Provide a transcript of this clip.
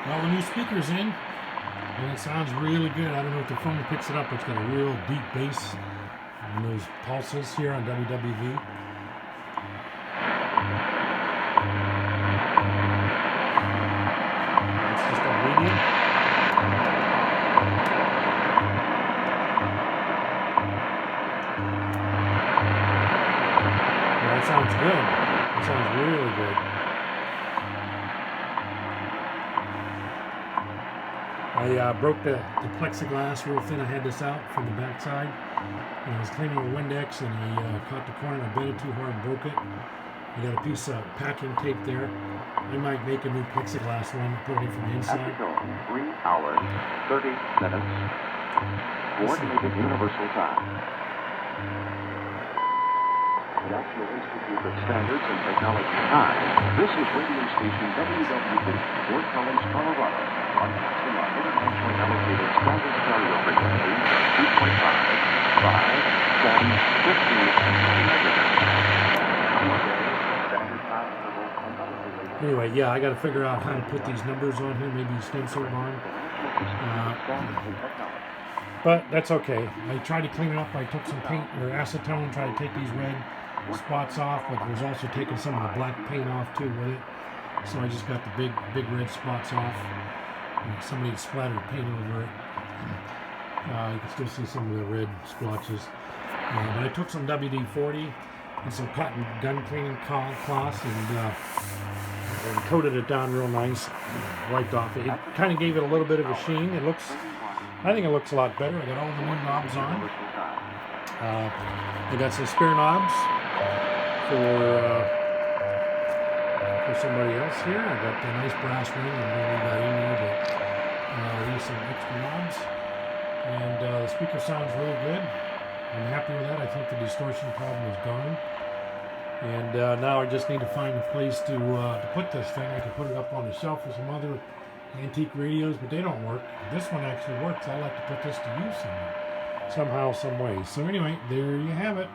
Well, the new speaker's in, and it sounds really good. I don't know if the phone picks it up, but it's got a real deep bass and those pulses here on WWV. It's just a medium. Yeah, that sounds good. That sounds really good. I broke the plexiglass real thin. I had this out from the back side. And I was cleaning a Windex and I caught the corner and I bent it too hard and broke it. I got a piece of packing tape there. I might make a new plexiglass one, put it in from the inside. 3 hours, 30 minutes. Coordinated Universal Time. National Institute of Standards and Technology Time. This is radio station WWV, Fort Collins, Colorado. Broadcasting on internationally allocated standard stereo frequency 2.5, 5, 7, 15 megahertz. Anyway, yeah, I got to figure out how to put these numbers on here, maybe stencil them on. But that's okay. I tried to clean it up. I took some paint or acetone, tried to take these red spots off, but was also taking some of the black paint off too with it. So I just got the big red spots off. And somebody had splattered paint over it. You can still see some of the red splotches. But I took some WD-40 and some cotton gun cleaning cloth and coated it down real nice. Wiped off it. It kind of gave it a little bit of a sheen. I think it looks a lot better. I got all the new knobs on. I got some spare knobs for somebody else here. I got the nice brass ring and we got in there, but these some extra knobs. And the speaker sounds really good. I'm happy with that. I think the distortion problem is gone. And now I just need to find a place to put this thing. I can put it up on the shelf with some other antique radios, but they don't work. This one actually works. I like to put this to use somehow, some way. So anyway, there you have it.